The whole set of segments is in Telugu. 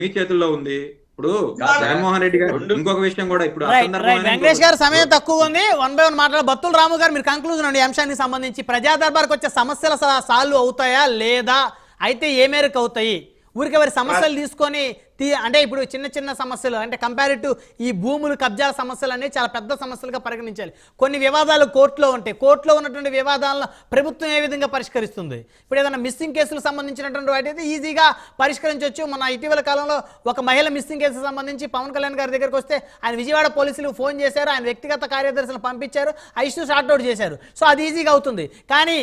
మీ చేతుల్లో ఉంది. ఇప్పుడు జగన్మోహన్ రెడ్డి గారు ఇంకొక విషయం కూడా ఇప్పుడు వెంకటేష్ గారు సమయం తక్కువ ఉంది. 1 by 1 మాట్లాడారు. బత్తుల రాము గారు మీరు కంక్లూజన్ అండి అంశానికి సంబంధించి ప్రజా దర్బార్కి వచ్చే సమస్యలు సాల్వ్ అవుతాయా లేదా, అయితే ఏ మేరకు అవుతాయి? ఊరికి వారి సమస్యలు తీసుకొని అంటే ఇప్పుడు చిన్న చిన్న సమస్యలు అంటే కంపారిటివ్ ఈ భూములు కబ్జాల సమస్యలు అనేవి చాలా పెద్ద సమస్యలుగా పరిగణించాలి. కొన్ని వివాదాలు కోర్టులో ఉంటాయి. కోర్టులో ఉన్నటువంటి వివాదాలను ప్రభుత్వం ఏ విధంగా పరిష్కరిస్తుంది? ఇప్పుడు ఏదైనా మిస్సింగ్ కేసులకు సంబంధించినటువంటి వాటి అయితే ఈజీగా పరిష్కరించవచ్చు. మన ఇటీవల కాలంలో ఒక మహిళ మిస్సింగ్ కేసుకు సంబంధించి పవన్ కళ్యాణ్ గారి దగ్గరకు వస్తే ఆయన విజయవాడ పోలీసులకు ఫోన్ చేశారు, ఆయన వ్యక్తిగత కార్యదర్శులను పంపించారు, ఆ ఇష్యూ షార్ట్అవుట్ చేశారు. సో అది ఈజీగా అవుతుంది. కానీ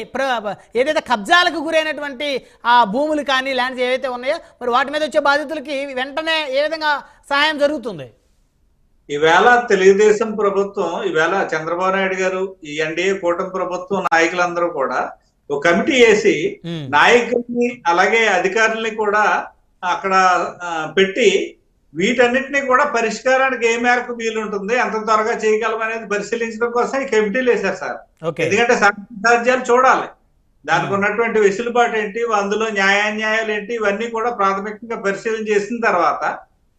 ఏదైతే కబ్జాలకు గురైనటువంటి ఆ భూములు కానీ ల్యాండ్స్ ఏవైతే ఉన్నాయో మరి వాటి మీద వచ్చే బాధితులకి వెంటనే ఏ విధంగా సహాయం జరుగుతుంది? ఈవేళ తెలుగుదేశం ప్రభుత్వం, ఈవేళ చంద్రబాబు నాయుడు గారు, ఈ ఎన్డీఏ కూటమి ప్రభుత్వం నాయకులందరూ కూడా ఒక కమిటీ వేసి నాయకుల్ని అలాగే అధికారుల్ని కూడా అక్కడ పెట్టి వీటన్నిటిని కూడా పరిష్కారానికి ఏ మేరకు వీలుంటుంది, ఎంత త్వరగా చేయగలం అనేది పరిశీలించడం కోసం ఈ కమిటీలు వేశారు సార్. ఎందుకంటే సాధ్యాలు చూడాలి, దానికి ఉన్నటువంటి వెసులుబాటు ఏంటి, అందులో న్యాయాన్యాయాలు ఏంటి, ఇవన్నీ కూడా ప్రాథమికంగా పరిశీలన చేసిన తర్వాత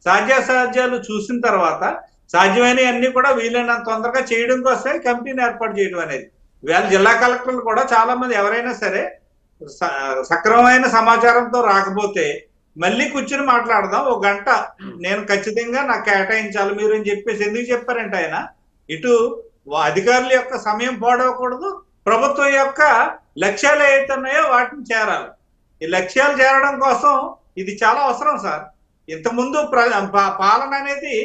సాధ్యాసాధ్యాలు చూసిన తర్వాత సాధ్యమైన అన్ని కూడా వీలైనంత తొందరగా చేయడం కోసమే కమిటీని ఏర్పాటు చేయడం అనేది. ఇవాళ జిల్లా కలెక్టర్లు కూడా చాలా మంది ఎవరైనా సరే సక్రమమైన సమాచారంతో రాకపోతే మళ్ళీ కూర్చుని మాట్లాడదాం, 1 గంట నేను ఖచ్చితంగా నాకు కేటాయించాలి మీరు అని చెప్పేసి ఎందుకు చెప్పారంటే ఆయన ఇటు అధికారుల యొక్క సమయం పాడవకూడదు, ప్రభుత్వం యొక్క లక్ష్యాలు ఏవైతే ఉన్నాయో వాటిని చేరాలి. ఈ లక్ష్యాలు చేరడం కోసం ఇది చాలా అవసరం సార్. ఇంతకుముందు పాలన అనేది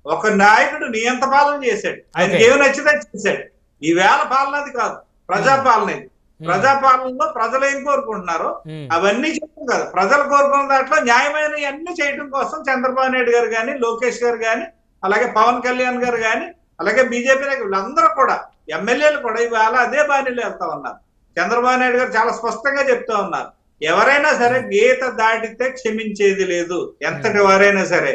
ఒక నాయకుడు నియంత పాలన చేశాడు, ఆయనకి ఏమి నచ్చితే చేశాడు. ఈవేళ పాలన అది కాదు, ప్రజాపాలన ఇది. ప్రజాపాలనలో ప్రజలు ఏం కోరుకుంటున్నారో అవన్నీ చేయడం కాదు, ప్రజలు కోరుకున్న దాంట్లో న్యాయమైన అన్ని చేయడం కోసం చంద్రబాబు నాయుడు గారు కానీ, లోకేష్ గారు కానీ, అలాగే పవన్ కళ్యాణ్ గారు కానీ, అలాగే బీజేపీ వీళ్ళందరూ కూడా ఎమ్మెల్యేలు కూడా ఇవాళ అదే బాణీలో వెళ్తా ఉన్నారు. చంద్రబాబు నాయుడు గారు చాలా స్పష్టంగా చెప్తా ఉన్నారు, ఎవరైనా సరే గీత దాటితే క్షమించేది లేదు, ఎంతటి వారైనా సరే.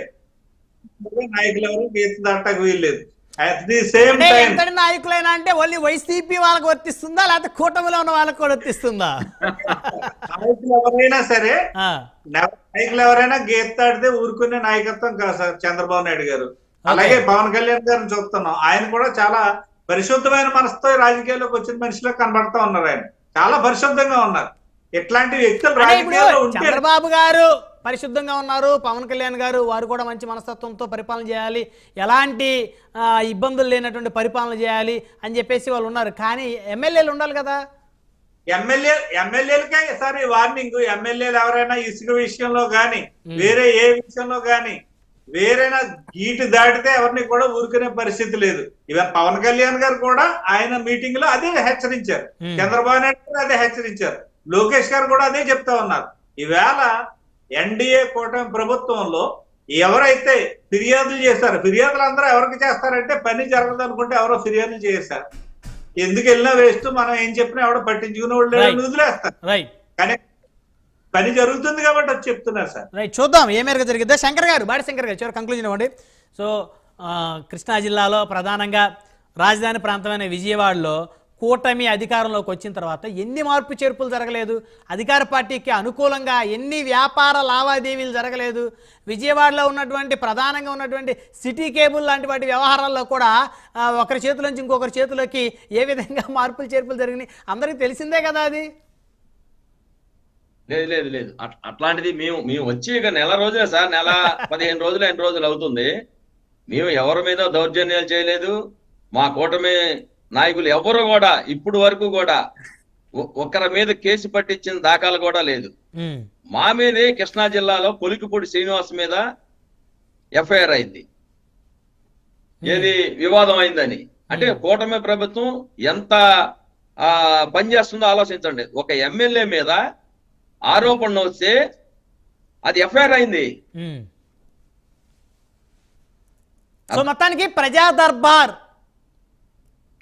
నాయకులు ఎవరు గీత దాటకు వీల్లేదు. అట్ ది సేమ్ టైం ఎంతటి నాయకులైనా అంటే ఓన్లీ వైసీపీ వాళ్ళకి వర్తిస్తుందా లేకపోతే కూటమిలో ఉన్న వాళ్ళకి కూడా వర్తిస్తుందా? నాయకులు ఎవరైనా సరే, నాయకులు ఎవరైనా గీత దాటితే ఊరుకునే నాయకత్వం కాదు సార్ చంద్రబాబు నాయుడు గారు. అలాగే పవన్ కళ్యాణ్ గారిని చూస్తున్నాం, ఆయన కూడా చాలా పరిశుద్ధమైన మనసుతో రాజకీయాల్లోకి వచ్చిన మనిషిలో కనబడతా ఉన్నారు. ఆయన చాలా పరిశుద్ధంగా ఉన్నారు. ఇట్లాంటి వ్యక్తులు రాజకీయాల్లో ఉంటే చంద్రబాబు గారు పరిశుద్ధంగా ఉన్నారు, పవన్ కళ్యాణ్ గారు వారు కూడా మంచి మనస్తత్వంతో పరిపాలన చేయాలి, ఎలాంటి ఇబ్బందులు లేనటువంటి పరిపాలన చేయాలి అని చెప్పేసి వాళ్ళు ఉన్నారు. కానీ ఎమ్మెల్యేలు ఉండాలి కదా. ఎమ్మెల్యేలకే సార్ వార్నింగ్. ఎమ్మెల్యేలు ఎవరైనా ఇసుక విషయంలో గాని వేరే ఏ విషయంలో గాని వేరైనా గీటు దాటితే ఎవరిని కూడా ఊరుకునే పరిస్థితి లేదు. ఇవాళ పవన్ కళ్యాణ్ గారు కూడా ఆయన మీటింగ్ లో అదే హెచ్చరించారు, చంద్రబాబు నాయుడు గారు అదే హెచ్చరించారు, లోకేష్ గారు కూడా అదే చెప్తా ఉన్నారు. ఈవేళ ఎన్డీఏ కూటమి ప్రభుత్వంలో ఎవరైతే ఫిర్యాదులు చేశారో, ఫిర్యాదులు అందరూ ఎవరికి చేస్తారంటే పని జరగదు అనుకుంటే ఎవరో ఫిర్యాదులు చేశారు, ఎందుకు వెళ్ళినా వేస్ట్, మనం ఏం చెప్పినా ఎవడో పట్టించుకునే వాళ్ళు వదిలేస్తారు. కానీ పని జరుగుతుంది కాబట్టి అది చెప్తున్నారు సార్. రైట్, చూద్దాం ఏ మేరకు జరిగిద్దా. శంకర్ గారు, బాడి శంకర్ గారు చివరి కంక్లూజన్ ఇవ్వండి. సో కృష్ణా జిల్లాలో ప్రధానంగా రాజధాని ప్రాంతమైన విజయవాడలో కూటమి అధికారంలోకి వచ్చిన తర్వాత ఎన్ని మార్పు చేర్పులు జరగలేదు, అధికార పార్టీకి అనుకూలంగా ఎన్ని వ్యాపార లావాదేవీలు జరగలేదు, విజయవాడలో ఉన్నటువంటి ప్రధానంగా ఉన్నటువంటి సిటీ కేబుల్ లాంటి వాటి వ్యవహారాల్లో కూడా ఒకరి చేతుల నుంచి ఇంకొకరి చేతులకి ఏ విధంగా మార్పులు చేర్పులు జరిగినాయి అందరికీ తెలిసిందే కదా. అది లేదు లేదు లేదు అట్లాంటిది మేము వచ్చి ఇక నెల రోజులే సార్, నెల 15 రోజులు 8 రోజులు అవుతుంది. మేము ఎవరి మీద దౌర్జన్యాలు చేయలేదు. మా కూటమి నాయకులు ఎవరు కూడా ఇప్పుడు వరకు కూడా ఒకరి మీద కేసు పట్టించిన దాఖలు కూడా లేదు. మా మీదే కృష్ణా జిల్లాలో కొలికిపూడి శ్రీనివాస్ మీద ఎఫ్ఐఆర్ అయింది, ఏది వివాదం అయిందని. అంటే కూటమి ప్రభుత్వం ఎంత పనిచేస్తుందో ఆలోచించండి. ఒక ఎమ్మెల్యే మీద ఆరోపణ వస్తే అది ఎఫ్ఐఆర్ అయింది. సో మొత్తానికి ప్రజా దర్బార్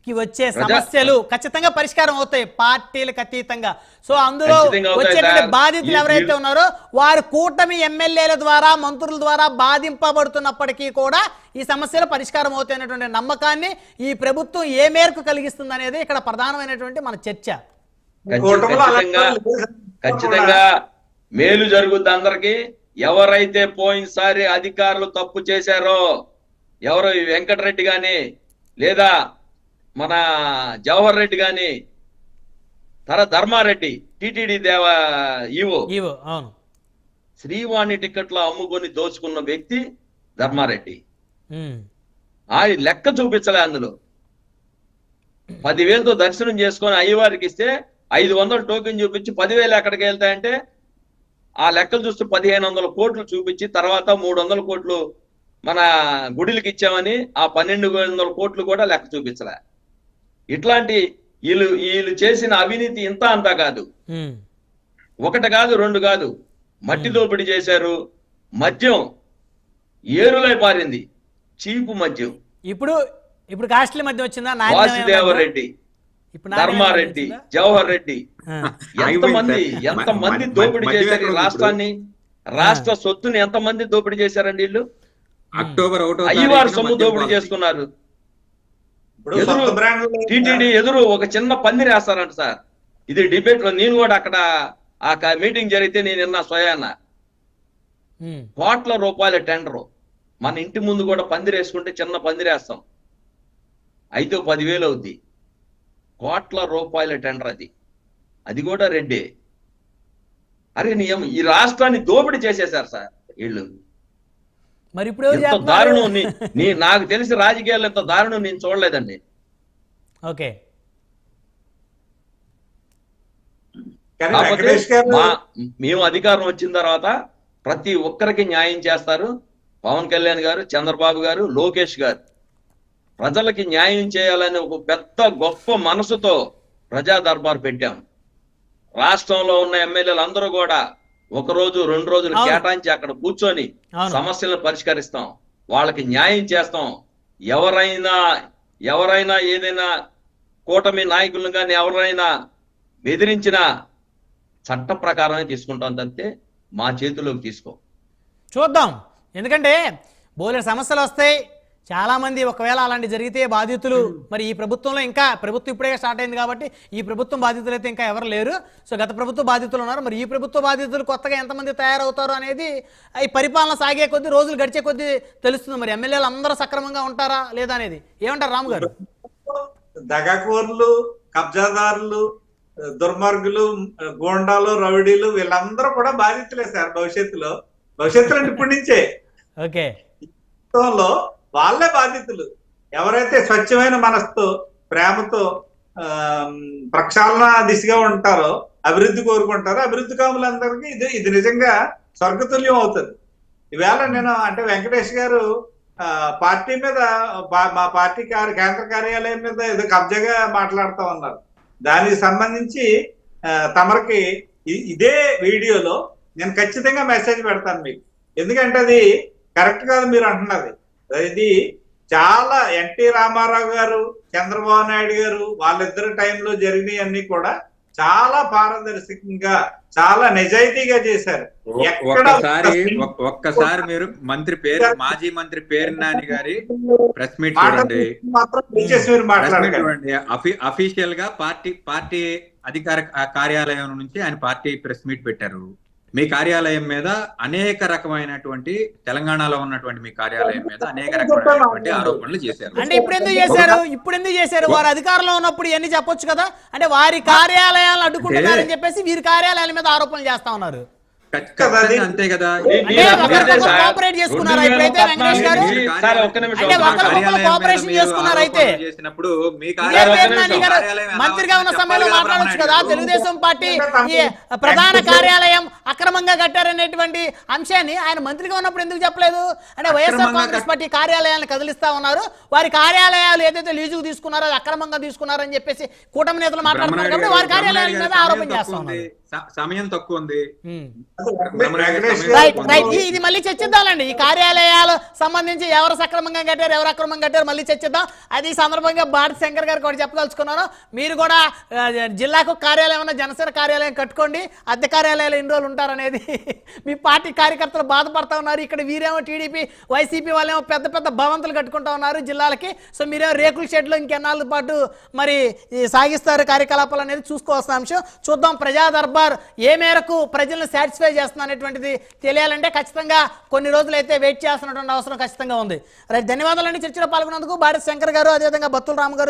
కి వచ్చే సమస్యలు ఖచ్చితంగా పరిష్కారం అవుతాయి పార్టీలకు అతీతంగా. సో అందులో వచ్చేటువంటి బాధితులు ఎవరైతే ఉన్నారో వారు కూటమి ఎమ్మెల్యేల ద్వారా మంత్రుల ద్వారా బాధింపబడుతున్నప్పటికీ కూడా ఈ సమస్యలు పరిష్కారం అవుతాయనేటువంటి నమ్మకాన్ని ఈ ప్రభుత్వం ఏ మేరకు కలిగిస్తుంది అనేది ఇక్కడ ప్రధానమైనటువంటి మన చర్చ. ఖచ్చితంగా మేలు జరుగుద్ది అందరికి. ఎవరైతే పోయినసారి అధికారులు తప్పు చేశారో, ఎవరు వెంకటరెడ్డి గాని లేదా మన జవహర్ రెడ్డి గాని, ధర్మారెడ్డి టిటిడి ఈవో అవును, శ్రీవాణి టికెట్లో అమ్ముకొని దోచుకున్న వ్యక్తి ధర్మారెడ్డి. ఆయన లెక్క చూపించలే. అందులో 10,000తో దర్శనం చేసుకొని అయ్యవారికి ఇస్తే 500 టోకెన్ చూపించి 10,000 ఎక్కడికి వెళ్తాయంటే ఆ లెక్కలు చూస్తూ 1,500 కోట్లు చూపించి తర్వాత 300 కోట్లు మన గుడిలకి ఇచ్చామని ఆ 1,200 కోట్లు కూడా లెక్క చూపించలే. ఇట్లాంటి వీళ్ళు చేసిన అవినీతి ఇంత అంతా కాదు. ఒకటి కాదు, రెండు కాదు. మట్టి దోపిడీ చేశారు. మద్యం ఏరులై పారింది, చీపు మద్యం. ఇప్పుడు కాస్ట్లీ మద్యం వచ్చిందా? వాసుదేవరెడ్డి, ధర్మారెడ్డి, జవహర్ రెడ్డి ఎంతమంది దోపిడీ చేశారు ఈ రాష్ట్రాన్ని, రాష్ట్ర సొత్తుని ఎంతమంది దోపిడీ చేశారండి వీళ్ళు. అక్టోబర్ అయ్యవారు సొమ్ము దోపిడీ చేసుకున్నారు. టిటిడి ఎదురు ఒక చిన్న పందిరి వేస్తారంట సార్. ఇది డిబేట్ లో నేను కూడా అక్కడ ఆ మీటింగ్ జరిగితే నేను విన్నా స్వయాన. కోట్ల రూపాయల టెండరు. మన ఇంటి ముందు కూడా పందిరి వేసుకుంటే చిన్న పందిరి వేస్తాం, అయితే 10,000 అవుద్ది. కోట్ల రూపాయల టెండర్ అది కూడా రెడ్డి. అరే ఈ రాష్ట్రాన్ని దోపిడీ చేసేశారు సార్ వీళ్ళు. మరి ఇప్పుడు దారుణం నాకు తెలిసి రాజకీయాల్లో ఇంత దారుణం నేను చూడలేదండి. ఓకే, కాకపోతే మేము అధికారం వచ్చిన తర్వాత ప్రతి ఒక్కరికి న్యాయం చేస్తారు. పవన్ కళ్యాణ్ గారు, చంద్రబాబు గారు, లోకేష్ గారు ప్రజలకి న్యాయం చేయాలని ఒక పెద్ద గొప్ప మనసుతో ప్రజా దర్బార్ పెట్టాం. రాష్ట్రంలో ఉన్న ఎమ్మెల్యేలు అందరూ కూడా 1 రోజు 2 రోజులు కేటాయించి అక్కడ కూర్చొని సమస్యలను పరిష్కరిస్తాం, వాళ్ళకి న్యాయం చేస్తాం. ఎవరైనా ఏదైనా కూటమి నాయకులను కానీ ఎవరైనా బెదిరించినా చట్ట ప్రకారమే తీసుకుంటాం తప్పితే మా చేతిలోకి తీసుకో. చూద్దాం. ఎందుకంటే బోలెడు సమస్యలు వస్తాయి. చాలా మంది ఒకవేళ అలాంటి జరిగితే బాధితులు, మరి ఈ ప్రభుత్వంలో ఇంకా ప్రభుత్వం ఇప్పుడే స్టార్ట్ అయింది కాబట్టి ఈ ప్రభుత్వం బాధితులు అయితే ఇంకా ఎవరు లేరు. సో గత ప్రభుత్వ బాధితులు ఉన్నారు. మరి ఈ ప్రభుత్వ బాధితులు కొత్తగా ఎంతమంది తయారవుతారు అనేది ఈ పరిపాలన సాగే కొద్దీ, రోజులు గడిచే కొద్దీ తెలుస్తుంది. మరి ఎమ్మెల్యేలు అందరూ సక్రమంగా ఉంటారా లేదా అనేది ఏమంటారు రాము గారు? దగాకోర్లు, కబ్జాదారులు, దుర్మార్గులు, గోండాలు, రౌడీలు వీళ్ళందరూ కూడా బాధితులే సార్ భవిష్యత్తులో అంటే ఇప్పటి నుంచే. ఓకే, వాళ్ళే బాధితులు. ఎవరైతే స్వచ్ఛమైన మనసుతో, ప్రేమతో ప్రక్షాళన దిశగా ఉంటారో, అభివృద్ధి కోరుకుంటారో, అభివృద్ధి కాములందరికీ ఇది నిజంగా స్వర్గతుల్యం అవుతుంది. ఈవేళ నేను అంటే వెంకటేష్ గారు పార్టీ మీద, మా పార్టీ కేంద్ర కార్యాలయం మీద ఏదో కబ్జాగా మాట్లాడుతూ ఉన్నారు. దానికి సంబంధించి తమరికి ఇదే వీడియోలో నేను ఖచ్చితంగా మెసేజ్ పెడతాను మీకు. ఎందుకంటే అది కరెక్ట్ కాదు మీరు అంటున్నది. ఇది చాలా ఎన్టీ రామారావు గారు, చంద్రబాబు నాయుడు గారు వాళ్ళిద్దరి టైంలో జరిగినవన్నీ కూడా చాలా పారదర్శకంగా, చాలా నిజాయితీగా చేశారు. ఒక్కసారి మీరు మంత్రి పేరు, మాజీ మంత్రి పేరు నాని గారి ప్రెస్ మీట్ చూడండి. అఫీషియల్ గా పార్టీ అధికార కార్యాలయం నుంచి ఆయన పార్టీ ప్రెస్ మీట్ పెట్టారు. మీ కార్యాలయం మీద అనేక రకమైనటువంటి, తెలంగాణలో ఉన్నటువంటి మీ కార్యాలయం మీద అనేక రకమైనటువంటి ఆరోపణలు చేశారు. అంటే ఇప్పుడు ఎందుకు చేశారు? వారు అధికారంలో ఉన్నప్పుడు ఇవన్నీ చెప్పొచ్చు కదా. అంటే వారి కార్యాలయాలను అడ్డుకుంటున్నారని చెప్పేసి వీరి కార్యాలయాల మీద ఆరోపణలు చేస్తా ఉన్నారు. అంతే కదా. కోఆపరేట్ చేసుకున్నారా ఇప్పుడైతే వెంకటేష్ గారు? అంటే ఒకరికొకరు కోఆపరేషన్ చేసుకున్నారు. అయితే మంత్రిగా ఉన్న సమయంలో మాట్లాడొచ్చు కదా. తెలుగుదేశం పార్టీ ప్రధాన కార్యాలయం అక్రమంగా కట్టారనేటువంటి అంశాన్ని ఆయన మంత్రిగా ఉన్నప్పుడు ఎందుకు చెప్పలేదు? అంటే వైఎస్ఆర్ కాంగ్రెస్ పార్టీ కార్యాలయాలను కదిలిస్తా ఉన్నారు. వారి కార్యాలయాలు ఏదైతే లీజుకు తీసుకున్నారో అది అక్రమంగా తీసుకున్నారని చెప్పేసి కూటమి నేతలు మాట్లాడుతున్నారు కాబట్టి వారి కార్యాలయాల మీద ఆరోపణ చేస్తా ఉన్నారు. సమయం తక్కువ ఉంది. ఇది మళ్ళీ చర్చిద్దామండి. ఈ కార్యాలయాలు సంబంధించి ఎవరు సక్రమంగా కట్టారు, ఎవరు అక్రమంగా కట్టారు మళ్ళీ చర్చిద్దాం. అది ఈ సందర్భంగా భారతి శంకర్ గారు కూడా చెప్పదలుచుకున్నాను. మీరు కూడా జిల్లాకు కార్యాలయం ఉన్న జనసేన కార్యాలయం కట్టుకోండి. అద్దె కార్యాలయాలు ఎన్ని రోజులు ఉంటారనేది మీ పార్టీ కార్యకర్తలు బాధపడతా ఉన్నారు. ఇక్కడ వీరేమో టీడీపీ, వైసీపీ వాళ్ళేమో పెద్ద పెద్ద భవంతులు కట్టుకుంటా ఉన్నారు జిల్లాలకి. సో మీరేమో రేకుల షెడ్లో ఇంకెన్నాళ్ళ పాటు మరి సాగిస్తారు కార్యకలాపాలు అనేది చూసుకోవాల్సిన అంశం. చూద్దాం ప్రజా దర్బార్ ఏ మేరకు ప్రజలను సాటిస్ఫై చేస్తున్నా అనేటువంటిది తెలియాలంటే ఖచ్చితంగా కొన్ని రోజులు అయితే వెయిట్ చేస్తున్నటువంటి అవసరం ఖచ్చితంగా ఉంది. రైట్, ధన్యవాదాలండి చర్చలో పాల్గొన్నందుకు. బాడి శంకర్ గారు, అదేవిధంగా బత్తుల రాము గారు.